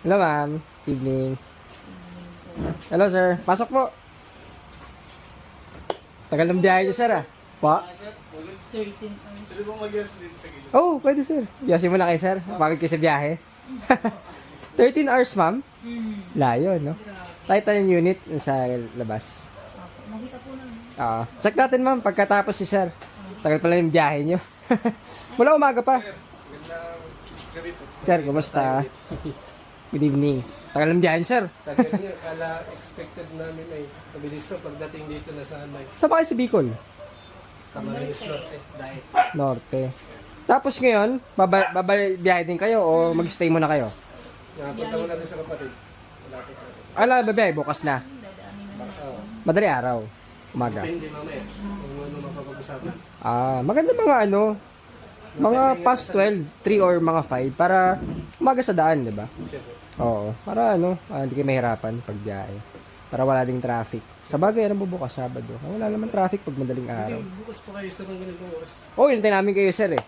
Hello, ma'am. Evening. Hello, sir. Pasok po. Tagal ng biyahe niyo, sir, ah. Pa? 13 hours. Pwede bang mag-yes dito sa gilid? Oh, pwede, sir. Yasin mo na kayo, sir. Pagod kayo sa biyahe. 13 hours, ma'am. Layo, no? Grabe. Titan unit sa labas. Opo. Nakita po namin. Check natin, ma'am, pagkatapos si sir. Tagal pala yung biyahe niyo. Mula umaga pa. Magandang gabi po. Sir, kumusta? Good evening. Tagal ng biyahe, sir. Tagal niya, kala expected namin ay mabilis na pagdating dito na sa Hanay. Saan ba kayo sa Bicol? Camarines Norte. Dahil. Norte. Tapos ngayon, biyahe din kayo o mag-stay muna kayo? Napunta mo natin sa kapatid. Malapit na. Ala, babiyahe, bukas na. Dadaanin na natin. Madali araw. Umaga. Depende mamaya. Kung ano mapapag-usapan. Maganda mga mga past 12, 3 or mga 5 para umaga sa daan, di ba? Siyempre. Oo, para hindi kayo mahirapan pag biyahe. Para wala ding traffic. Sa bagay, ano bukas Sabado? Wala naman traffic pag madaling araw. Hindi, bukas pa kayo sa mga ganitong oras. Oh, hintay namin kayo, sir, eh.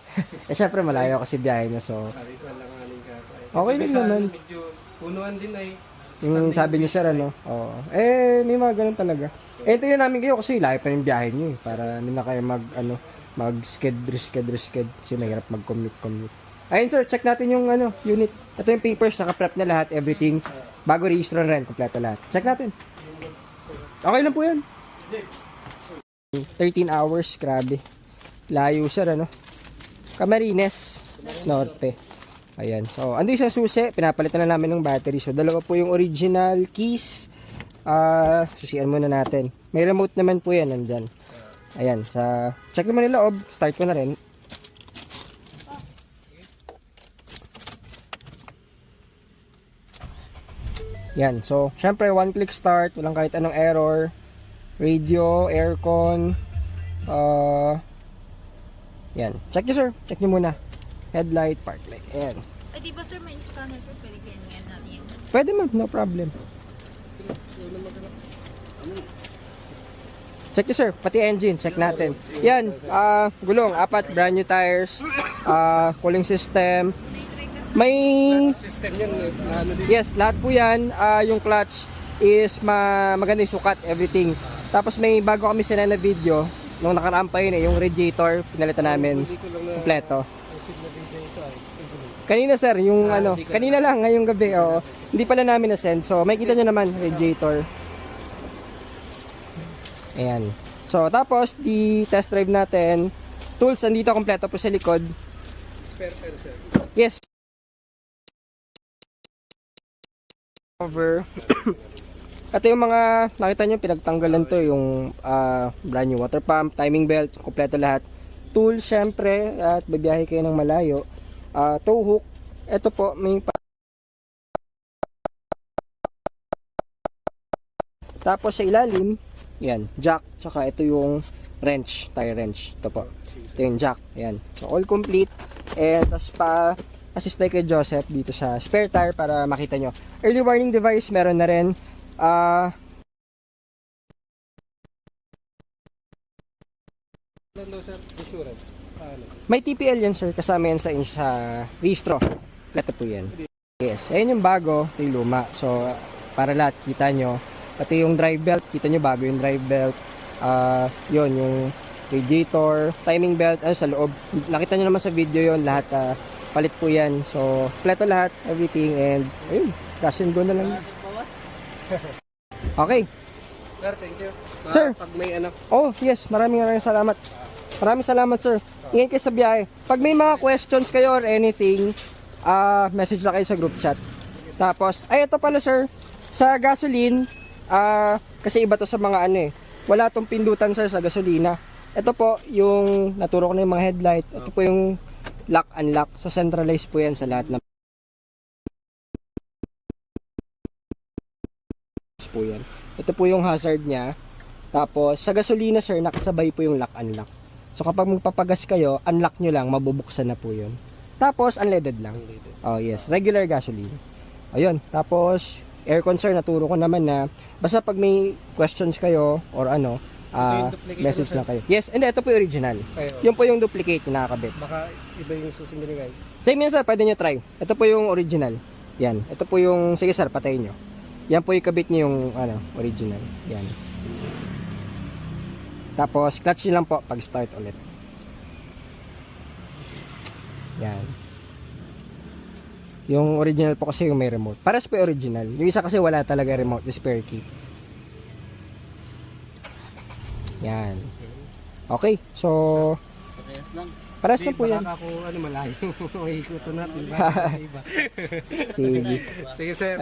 Syempre, malayo kasi biyahe na, so Sabi ko, alanganin ka pa. Okay din naman. Medyo punuan din ay. yung sabi niyo, sir, oo. May mga ganun talaga. Ito yun namin kayo kasi layo pa yung biyahe niyo, eh. Para hindi na kayo mag-sked. Kasi mahirap mag-commute. Ayun, sir, check natin yung unit. Ito yung papers, naka-prep na lahat, everything. Bago register na rin, kompleto lahat. Check natin. Okay lang po yan. 13 hours, grabe. Layo, sir, Camarines Norte. Ayan. So, ando yung sa susi, pinapalitan na namin ng battery. So, dalawa po yung original keys. Susian muna natin. May remote naman po yan, nandyan. Ayan, check naman yung loob. Start ko na rin. Yan, so, syempre, one click start. Walang kahit anong error. Radio, aircon. Yan, check nyo, sir. Check nyo muna. Headlight, park light. Ayan. Ay, di ba sir, may scanner po? Pwede ko yan natin yun. Pwede ma'am, no problem. Check nyo, sir, pati engine, check natin. Yan, gulong, 4 brand new tires, cooling system. May, System yan, ano din. yes, lahat po yan. Yung clutch is maganda yung sukat, everything. Tapos may bago kami sila na video, nung nakaraan pa yun yung radiator, pinalitan namin, Hindi ko lang na kompleto. receive na video ito ay. Kanina sir, yung hindi ko kanina lang, ngayong gabi, oo. Hindi pala namin na-send. So, makikita nyo naman, radiator. Ayan. So, tapos, di test drive natin. Tools, andito kompleto po sa likod. Spare tire, sir. Yes. Cover. Ito yung mga, nakita nyo, pinagtanggalan to, yung brand new water pump, timing belt, kompleto lahat. Tools, syempre, at babiyahe kayo ng malayo. Tow hook. Ito po, may tapos sa ilalim, yan, jack, tsaka ito yung wrench, tire wrench. Ito po. Ito yung jack. Yan. So, all complete. And, tas assist tayo kay Joseph dito sa spare tire para makita nyo. Early warning device, meron na rin. Ano daw, sir? Insurance. Ano? May TPL yan, sir. Kasama yan sa registro. Ito po yan. Yes. Ayan yung bago. Ito yung luma. So, para lahat, kita nyo. Pati yung drive belt. Kita nyo bago yung drive belt. Yun, yung radiator, timing belt, sa loob. Nakita nyo naman sa video yon lahat. Palit po yan. So, kompleto lahat. Everything. And, ayun. Cash and go na lang. Okay. Sir, thank you. Sir. Pag may anak. Oh, yes. Maraming salamat. Maraming salamat, sir. Ingat kayo sa biyahe. Pag may mga questions kayo or anything, message na kayo sa group chat. Tapos, ito pala, sir. Sa gasoline, kasi iba to sa mga wala tong pindutan, sir, sa gasolina. Ito po, yung naturo ko na yung mga headlight. Ito po yung lock, unlock. So, centralized po yan sa lahat ng po yan. Ito po yung hazard niya. Tapos, sa gasolina, sir, nakasabay po yung lock, unlock. So, kapag magpapagas kayo, unlock nyo lang, mabubuksan na po yun. Tapos, unleaded lang. Oh, yes. Regular gasoline. Ayun. Tapos, aircon, sir, naturo ko naman na basta pag may questions kayo or message lang kayo. Yes, hindi, ito po yung original. Yung po yung duplicate yung nakakabit. Baka iba yung susunod nilagay. Same yun, sir, pwede nyo try. Ito po yung original. Yan. Ito po yung, sige sir, patayin nyo. Yan po yung kabit nyo yung, original. Yan. Tapos, clutch nyo lang po pag start ulit. Yan. Yung original po kasi yung may remote. Pares po yung original. Yung isa kasi wala talaga remote, yung spare key. Yan. Okay, so pares lang po yan. Baka kung ano malayo. Ikutan natin. Iba. Sige. Sige, sir.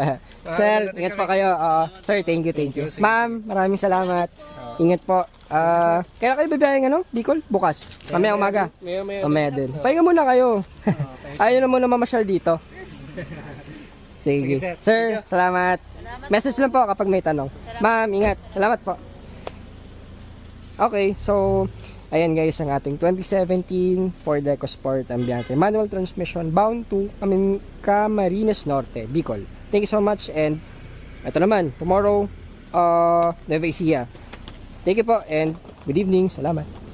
Sir, ingat po kayo. Sir, thank you. Ma'am, maraming salamat. Ingat po. Kailan kayo bibiyayang Bicol? Bukas. Mamaya umaga. Mamaya din. Pahinga muna kayo. Ayaw na muna mamasyal dito. Sige. Sige, sir. Sir, salamat. Message lang po kapag may tanong. Ma'am, ingat. Salamat po. Okay, so ayan guys ang ating 2017 Ford EcoSport Ambiente manual transmission bound to Camarines Norte, Bicol. Thank you so much and ito naman, tomorrow Nueva Ecija. Thank you po and good evening. Salamat.